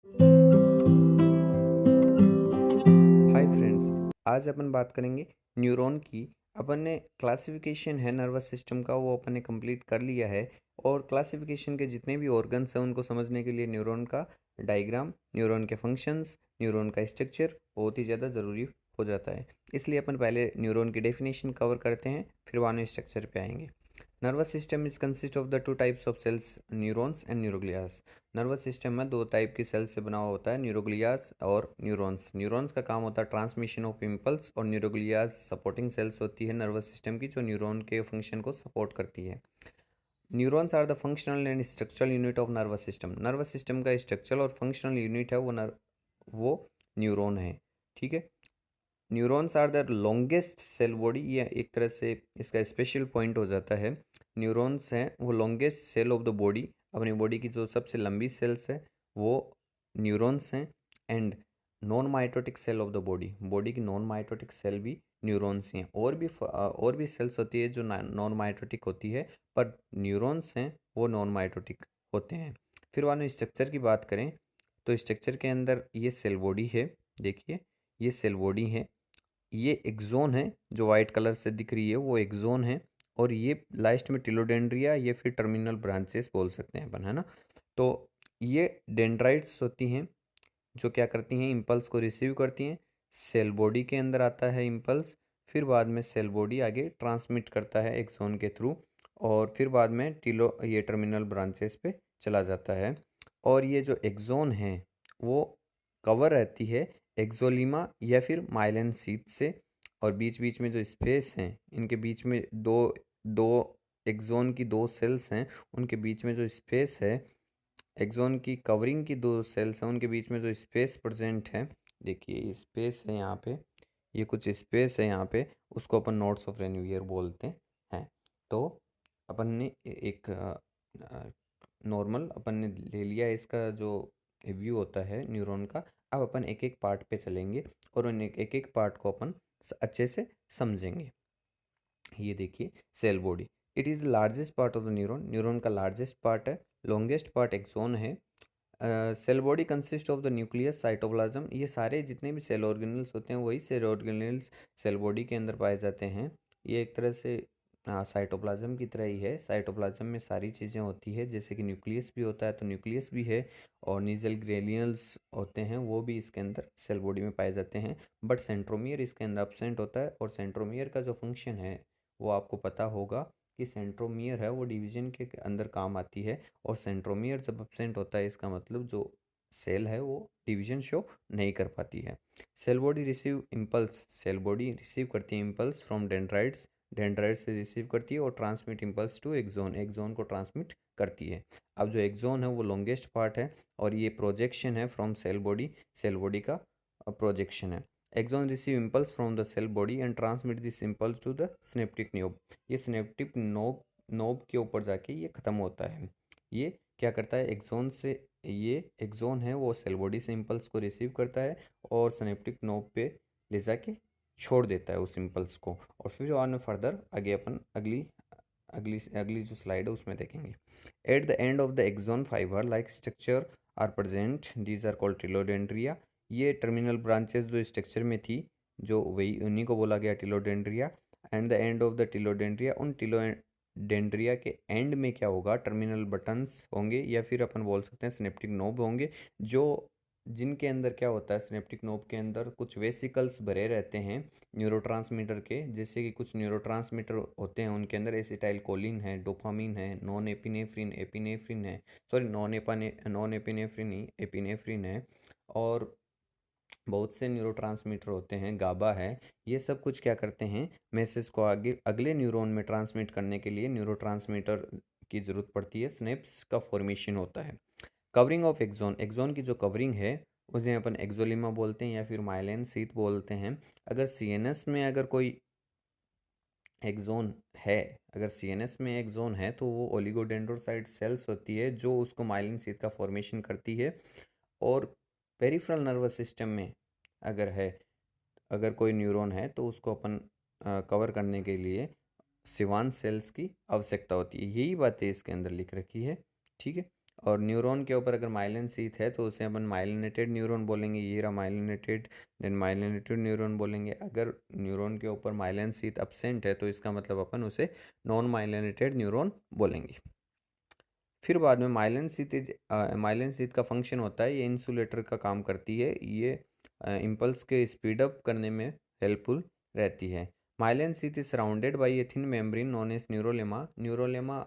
Hi friends. आज अपन बात करेंगे न्यूरॉन की। अपन ने क्लासिफिकेशन है नर्वस सिस्टम का वो अपन ने कंप्लीट कर लिया है। और क्लासिफिकेशन के जितने भी ऑर्गन्स हैं उनको समझने के लिए न्यूरॉन का डायग्राम, न्यूरॉन के फंक्शंस, न्यूरॉन का स्ट्रक्चर बहुत ही ज़्यादा ज़रूरी हो जाता है। इसलिए अपन पहले न्यूरॉन की डेफिनेशन कवर करते हैं, फिर बाद में स्ट्रक्चर पे आएंगे। Nervous system is consist of the two types of cells, neurons and neuroglias. Nervous system में दो टाइप की सेल्स से बना हुआ होता है, न्यूरोग्लियास और न्यूरॉन्स। न्यूरॉन्स का काम होता है ट्रांसमिशन ऑफ इम्पल्स, और न्यूरोग्लियास सपोर्टिंग सेल्स होती है नर्वस सिस्टम की, जो न्यूरॉन के फंक्शन को सपोर्ट करती है। Neurons are the functional and structural unit of nervous system. Nervous system का स्ट्रक्चरल और फंक्शनल यूनिट है वो न्यूरॉन है। ठीक है। Neurons are the longest cell body, ये एक तरह से इसका स्पेशल पॉइंट हो जाता है। न्यूरॉन्स हैं वो longest cell of the body, अपनी बॉडी की जो सबसे लंबी सेल्स है वो न्यूरॉन्स हैं। And non mitotic cell of the body, body की नॉन माइटोटिक सेल भी न्यूरॉन्स ही हैं। और भी सेल्स होती है जो नॉन माइटोटिक होती है, पर न्यूरॉन्स हैं वो नॉन माइटोटिक होते हैं। फिर वाले स्ट्रक्चर की बात करें तो स्ट्रक्चर के अंदर ये सेल बॉडी है। देखिए, ये सेल बॉडी है, ये एक्सोन है, जो वाइट कलर से दिख रही है वो एक्सोन है। और ये लास्ट में टिलोडेंड्रिया, ये फिर टर्मिनल ब्रांचेस बोल सकते हैं अपन, है ना। तो ये डेंड्राइट्स होती हैं जो क्या करती हैं, इम्पल्स को रिसीव करती हैं। सेल बॉडी के अंदर आता है इम्पल्स, फिर बाद में सेल बॉडी आगे ट्रांसमिट करता है एक्सोन के थ्रू, और फिर बाद में ये टर्मिनल ब्रांचेस पे चला जाता है। और ये जो एक्सोन है वो कवर रहती है एक्सोलीमा या फिर माइलिन शीथ से। और बीच बीच में जो स्पेस हैं, इनके बीच में दो दो एक्सोन की दो सेल्स हैं, उनके बीच में जो स्पेस है, एक्सोन की कवरिंग की दो सेल्स हैं उनके बीच में जो स्पेस प्रेजेंट है, देखिए ये स्पेस है यहाँ पे, ये कुछ स्पेस है यहाँ पे, उसको अपन नोड्स ऑफ रेन्यूवियर बोलते हैं। तो अपन ने एक नॉर्मल अपन ने ले लिया इसका जो व्यू होता है न्यूरॉन का। अब अपन एक एक पार्ट पे चलेंगे और उन एक एक पार्ट को अपन अच्छे से समझेंगे। ये देखिए, cell body, it is largest part of the neuron, neuron का लार्जेस्ट पार्ट है, लॉन्गेस्ट पार्ट एक्सोन है। Cell body consist of the nucleus, cytoplasm, ये सारे जितने भी सेल ऑर्गेनल्स होते हैं वही सेल ऑर्गेनल्स सेल बॉडी के अंदर पाए जाते हैं। ये एक तरह से साइटोप्लाज्म की तरह ही है। साइटोप्लाज्म में सारी चीज़ें होती है, जैसे कि न्यूक्लियस भी होता है तो न्यूक्लियस भी है, और नीजल ग्रेन्यूल्स होते हैं वो भी इसके अंदर सेल बॉडी में पाए जाते हैं। बट सेंट्रोमियर इसके अंदर एब्सेंट होता है, और सेंट्रोमियर का जो फंक्शन है वो आपको पता होगा कि सेंट्रोमियर है वो डिवीजन के अंदर काम आती है। और सेंट्रोमियर जब एब्सेंट होता है इसका मतलब जो सेल है वो डिवीजन शो नहीं कर पाती है। Cell body receive impulse, cell body receive करती है इम्पल्स फ्रॉम डेंड्राइट्स, डेंड्राइट से रिसीव करती है और transmit impulse to axon, axon को ट्रांसमिट करती है। अब जो एक्सोन है वो लॉन्गेस्ट पार्ट है, और ये प्रोजेक्शन है from cell body, cell body का प्रोजेक्शन है। Axon receive impulse from the cell body and transmit this impulse to the synaptic knob, ये सिनेप्टिक नोब नोब के ऊपर जाके ये ख़त्म होता है। ये क्या करता है, एक्सोन से, ये एक्सोन है वो सेल बॉडी से इम्पल्स को रिसीव करता है और सिनेप्टिक नोब पे ले जाके छोड़ देता है उस इम्पल्स को। और फिर और में फर्दर आगे अपन अगली अगली अगली जो स्लाइड है उसमें देखेंगे। At the end of the axon fibre like structure are present, these are called telodendria. ये टर्मिनल ब्रांचेस जो स्ट्रक्चर में थी, जो वही उन्हीं को बोला गया टिलोडेंड्रिया। And the end of the टिलोडेंड्रिया, उन टिलोडेंड्रिया के एंड में क्या होगा, टर्मिनल बटन्स होंगे या फिर अपन बोल सकते हैं सिनेप्टिक नोब होंगे, जो जिनके अंदर क्या होता है, सिनेप्टिक नोब के अंदर कुछ वेसिकल्स भरे रहते हैं न्यूरोट्रांसमीटर के। जैसे कि कुछ न्यूरोट्रांसमीटर होते हैं उनके अंदर एसिटाइल कोलिन है, डोपामिन है, नॉन एपिनेफ्रिन एपिनेफ्रिन है, सॉरी नॉन एपिनेफ्रिन ही एपिनेफ्रिन है, और बहुत से न्यूरोट्रांसमीटर होते हैं, गाबा है। ये सब कुछ क्या करते हैं, मैसेज को आगे अगले न्यूरॉन में ट्रांसमिट करने के लिए न्यूरोट्रांसमीटर की ज़रूरत पड़ती है, स्नेप्स का फॉर्मेशन होता है। कवरिंग ऑफ एक्सोन, एक्सोन की जो कवरिंग है उन्हें अपन एक्सोलिमा बोलते हैं या फिर माइलिन शीथ बोलते हैं। अगर सीएनएस में अगर कोई एक्सोन है, अगर सीएनएस में एक्सोन है तो वो ओलिगोडेंड्रोसाइट सेल्स होती है जो उसको माइलिन शीथ का फॉर्मेशन करती है। और पेरिफेरल नर्वस सिस्टम में अगर है, अगर कोई न्यूरॉन है तो उसको अपन कवर करने के लिए सिवान सेल्स की आवश्यकता होती है। यही बातें इसके अंदर लिख रखी है। ठीक है। और न्यूरॉन के ऊपर अगर माइलिन शीथ है तो उसे अपन माइलिनेटेड न्यूरॉन बोलेंगे, ये रहा माइलिनेटेड, देन माइलिनेटेड न्यूरॉन बोलेंगे। अगर न्यूरॉन के ऊपर माइलिन शीथ अब्सेंट है तो इसका मतलब अपन उसे नॉन माइलिनेटेड न्यूरॉन बोलेंगे। फिर बाद में माइलिन शीथ का फंक्शन होता है, ये इंसुलेटर का काम करती है, ये इम्पल्स के स्पीड अप करने में हेल्पफुल रहती है। Myelin sheath is surrounded by a thin membrane known as neurolemma. Neurolemma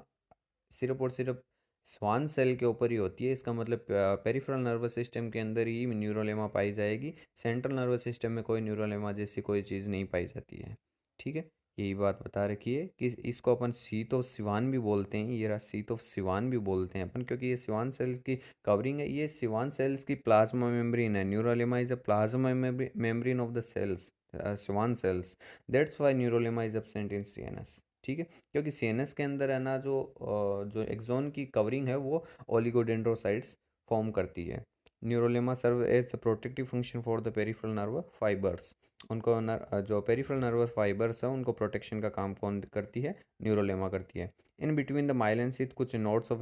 सिर्फ और सिर्फ स्वान सेल के ऊपर ही होती है, इसका मतलब पेरिफेरल नर्वस सिस्टम के अंदर ही न्यूरोलेमा पाई जाएगी। सेंट्रल नर्वस सिस्टम में कोई न्यूरोलेमा जैसी कोई चीज़ नहीं पाई जाती है। ठीक है, यही बात बता रखी है कि इसको अपन शीत ऑफ सिवान भी बोलते हैं, ये रहा शीत ऑफ सिवान भी बोलते हैं अपन, क्योंकि ये सिवान सेल्स की कवरिंग है, ये सिवान सेल्स की प्लाज्मा मेम्ब्रेन है। Neurolemma is a plasma membrane of the cells, Schwann cells, that's why neurolemma is absent in CNS. ठीक है, क्योंकि सीएनएस के अंदर है ना जो एक्सोन की कवरिंग है वो ओलिगोडेंड्रोसाइट्स फॉर्म करती है। Neurolemma serve as the protective function for the peripheral nerve fibres. उनको जो पेरिफेरल नर्व फाइबर्स है उनको प्रोटेक्शन का काम कौन करती है? न्यूरोलेमा करती है। In between the myelin sheath कुछ नोड्स ऑफ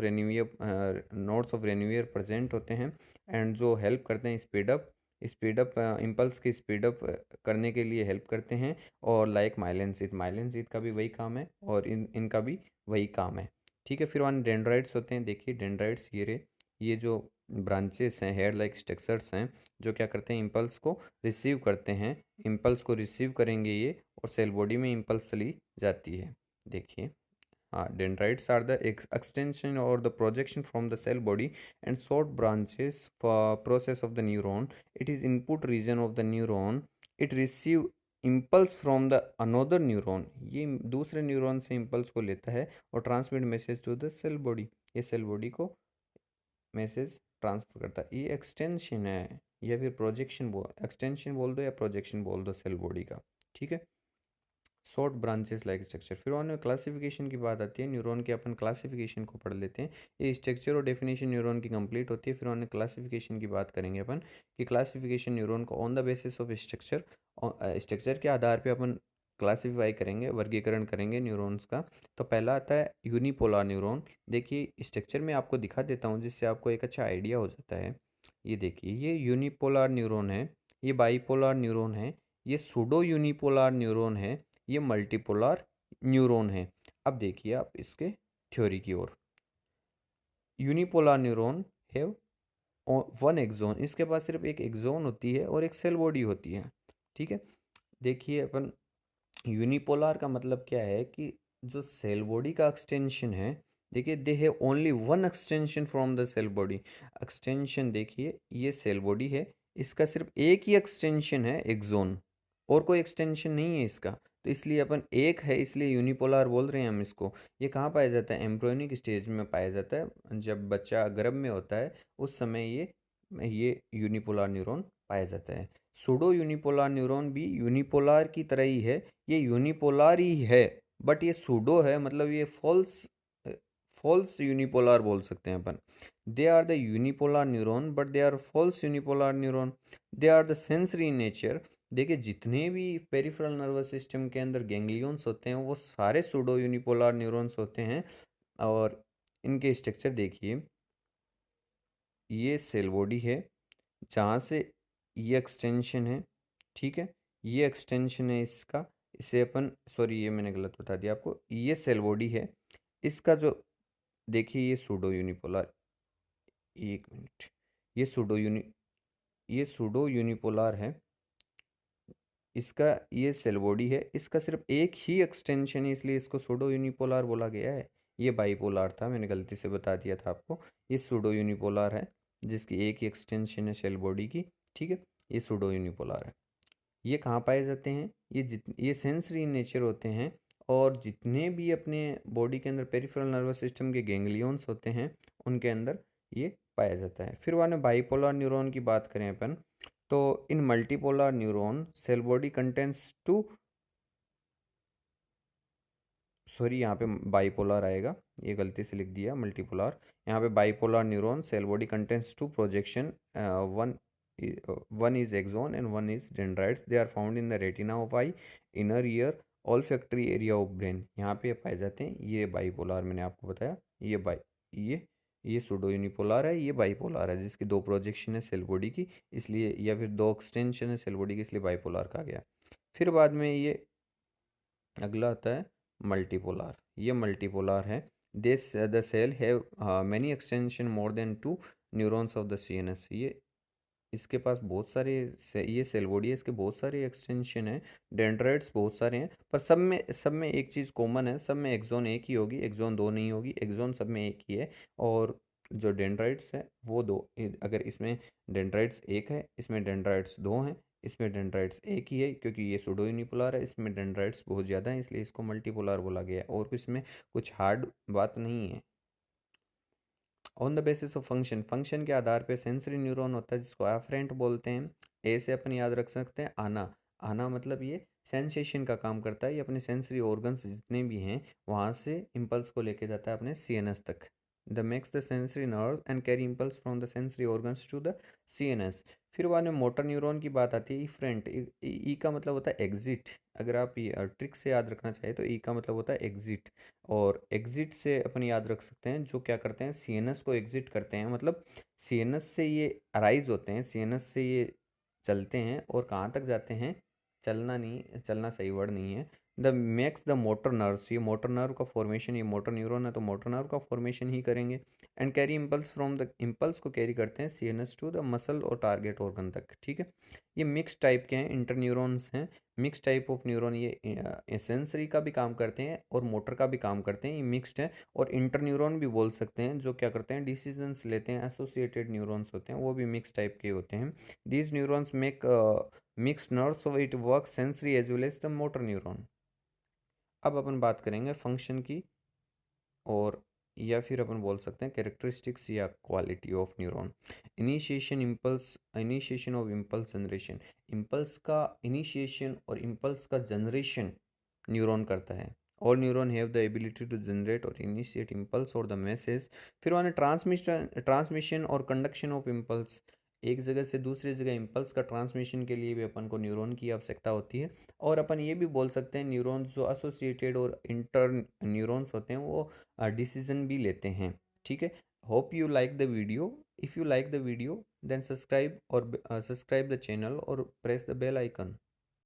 रेन्यूयर प्रेजेंट होते हैं एंड जो हेल्प करते हैं स्पीड अप इम्पल्स की स्पीड अप करने के लिए हेल्प करते हैं। और लाइक माइलिन शीथ का भी वही काम है और इनका भी वही काम है। ठीक है, फिर वन डेंड्राइट्स होते हैं, देखिए डेंड्राइट्स ये जो ब्रांचेस हैं, हेयर लाइक स्ट्रक्चर्स हैं, जो क्या करते हैं? इम्पल्स को रिसीव करते हैं। इम्पल्स को रिसीव करेंगे ये और सेल बॉडी में इम्पल्स चली जाती है। देखिए, हाँ, dendrites are the extension or the projection from the cell body and short branches for process of the neuron. It is input region of the neuron. It receive impulse from the another neuron. ये दूसरे neuron से impulse को लेता है और transmit message to the cell body, ये cell body को message transfer करता है। ये एक्सटेंशन है या फिर एक्सटेंशन बोल दो या प्रोजेक्शन बोल दो सेल बॉडी का। ठीक है, शॉर्ट ब्रांचेस लाइक स्ट्रक्चर। फिर उन्होंने क्लासिफिकेशन की बात आती है, न्यूरॉन के अपन क्लासिफिकेशन को पढ़ लेते हैं। ये स्ट्रक्चर और डेफिनेशन न्यूरॉन की कंप्लीट होती है, फिर उन्होंने क्लासिफिकेशन की बात करेंगे अपन कि क्लासिफिकेशन न्यूरॉन को on the basis of structure के आधार पे अपन क्लासीफाई करेंगे, वर्गीकरण करेंगे न्यूरॉन्स का। तो पहला आता है यूनिपोलर न्यूरॉन। देखिए स्ट्रक्चर में आपको दिखा देता हूँ जिससे आपको एक अच्छा आइडिया हो जाता है। ये देखिए, ये यूनिपोलर न्यूरॉन है, ये बाईपोलर न्यूरॉन है, ये सूडो यूनिपोलर न्यूरॉन है, ये मल्टीपोलर न्यूरॉन है। अब देखिए आप इसके थ्योरी की ओर। Unipolar neuron have one axon, इसके पास सिर्फ एक एक्सोन होती है और एक सेल बॉडी होती है। ठीक है, देखिए अपन यूनिपोलर का मतलब क्या है कि जो सेल बॉडी का एक्सटेंशन है, देखिए they have only one extension from the cell body. Extension देखिए, ये सेल बॉडी है, इसका सिर्फ एक ही एक्सटेंशन है एक्सोन, और कोई एक्सटेंशन नहीं है इसका। तो इसलिए अपन एक है इसलिए यूनिपोलर बोल रहे हैं हम इसको। ये कहाँ पाया जाता है? एम्ब्रियोनिक स्टेज में पाया जाता है, जब बच्चा गर्भ में होता है उस समय ये यूनिपोलर न्यूरॉन पाया जाता है। सूडो यूनिपोलर न्यूरॉन भी यूनिपोलर की तरह ही है, ये यूनिपोलर ही है बट ये सूडो है, मतलब ये फॉल्स यूनिपोलर बोल सकते हैं अपन। They are the unipolar neuron but they are false unipolar neuron. They are the sensory in nature. देखिए जितने भी पेरिफेरल नर्वस सिस्टम के अंदर गैंग्लियंस होते हैं वो सारे सूडो यूनिपोलर न्यूरॉन्स होते हैं। और इनके स्ट्रक्चर देखिए, ये सेल बॉडी है जहाँ से ये एक्सटेंशन है। ठीक है, ये एक्सटेंशन है इसका, इसे अपन, सॉरी ये मैंने गलत बता दिया आपको, ये सेल बॉडी है। इसका जो देखिए, एक मिनट, ये सूडो यूनिपोलर है, इसका ये सेल बॉडी है, इसका सिर्फ एक ही एक्सटेंशन है इसलिए इसको सूडो यूनिपोलर बोला गया है। ये बाईपोलर था, मैंने गलती से बता दिया था आपको। ये सूडो यूनिपोलर है जिसकी एक ही एक्सटेंशन है सेल बॉडी की। ठीक है, ये सूडो यूनिपोलर है। ये कहाँ पाए जाते हैं? ये सेंसरी इन नेचर होते हैं और जितने भी अपने बॉडी के अंदर पेरिफेरल नर्वस सिस्टम के गैंग्लियंस होते हैं उनके अंदर ये पाया जाता है। फिर वाले बाईपोलर न्यूरॉन की बात करें अपन, तो इन multipolar neuron cell body contents two, sorry यहाँ पे बाईपोलर आएगा, ये गलती से लिख दिया मल्टीपोलर। यहाँ पे bipolar neuron cell body contents two projection, one one is axon and one is dendrites. They are found in the retina of eye, inner ear, olfactory area of brain. यहाँ पे पाए जाते हैं। ये बाईपोलर मैंने आपको बताया, ये ये सूडो यूनिपोलर है, ये बाइपोलर है, जिसकी दो प्रोजेक्शन है सेल बॉडी की इसलिए, या फिर दो एक्सटेंशन है सेल बॉडी की इसलिए बाइपोलर कहा गया। फिर बाद में ये अगला आता है मल्टीपोलर, ये मल्टीपोलर है। This the cell have many extension more than 2 neurons of the CNS. ये इसके पास बहुत सारे ये सेल बॉडी है, इसके बहुत सारे एक्सटेंशन है, डेंड्राइट्स बहुत सारे हैं, पर सब में एक चीज़ कॉमन है, सब में एक्सोन एक ही होगी, एक्सोन दो नहीं होगी, एक्सोन सब में एक ही है। और जो डेंड्राइट्स है वो दो, अगर इसमें डेंड्राइट्स एक है, इसमें डेंड्राइट्स दो हैं, इसमें डेंड्राइट्स एक ही है, क्योंकि ये सूडो यूनिपोलर है, इसमें डेंड्राइट्स बहुत ज़्यादा हैं इसलिए इसको मल्टीपोलर बोला गया है, और इसमें कुछ हार्ड बात नहीं है। On the basis of function, function के आधार पे सेंसरी न्यूरॉन होता है जिसको एफरेंट बोलते हैं। ए से अपन याद रख सकते हैं आना, आना मतलब ये सेंसेशन का काम करता है, ये अपने सेंसरी ऑर्गन्स जितने भी हैं वहाँ से इम्पल्स को लेके जाता है अपने सीएनएस तक। The makes the sensory nerve and carry impulse from the sensory organs to the CNS. फिर बाद में मोटर न्यूरॉन की बात आती है, इफ्रेंट, ई का मतलब होता है एग्जिट। अगर आप ये ट्रिक से याद रखना चाहे तो ई का मतलब होता है एग्जिट, और एग्जिट से अपन याद रख सकते हैं जो क्या करते हैं सीएनएस को एग्जिट करते हैं, मतलब सीएनएस से ये अराइज होते हैं, सीएनएस से ये चलते हैं और कहाँ तक जाते हैं, चलना नहीं, चलना सही वर्ड नहीं है, the makes the motor nerves, ये मोटर नर्व का फॉर्मेशन, ये मोटर न्यूरॉन है तो मोटर नर्व का फॉर्मेशन ही करेंगे। And carry impulse from the, impulse को कैरी करते हैं सीएनएस टू द मसल और टारगेट ऑर्गन तक, ठीक है। ये मिक्स टाइप के हैं, इंटर न्यूरॉन्स हैं, मिक्स टाइप ऑफ न्यूरॉन, ये सेंसरी का भी काम करते हैं और मोटर का भी काम करते हैं, ये मिक्स्ड है। और इंटर न्यूरॉन भी बोल सकते हैं, जो क्या करते हैं डिसीजंस लेते हैं, एसोसिएटेड न्यूरॉन्स होते हैं, वो भी मिक्स टाइप के होते हैं। These neurons make mixed nerves, so it work sensory as well as the motor neuron. अब अपन बात करेंगे फंक्शन की, और या फिर अपन बोल सकते हैं कैरेक्टरिस्टिक्स या quality of neuron. Initiation impulse, initiation of impulse generation, impulse का इनिशिएशन और इम्पल्स का जनरेशन न्यूरॉन करता है। All neuron have the ability to generate और इनिशिएट इम्पल्स और द मैसेज। फिर मैंने ट्रांसमिशन, ट्रांसमिशन और कंडक्शन ऑफ इम्पल्स, एक जगह से दूसरी जगह इम्पल्स का ट्रांसमिशन के लिए भी अपन को न्यूरॉन की आवश्यकता होती है। और अपन ये भी बोल सकते हैं न्यूरॉन्स जो एसोसिएटेड और इंटर न्यूरॉन्स होते हैं वो डिसीजन भी लेते हैं, ठीक है। Hope you like the video, if you like the video then subscribe और सब्सक्राइब द चैनल और प्रेस द बेल आइकन।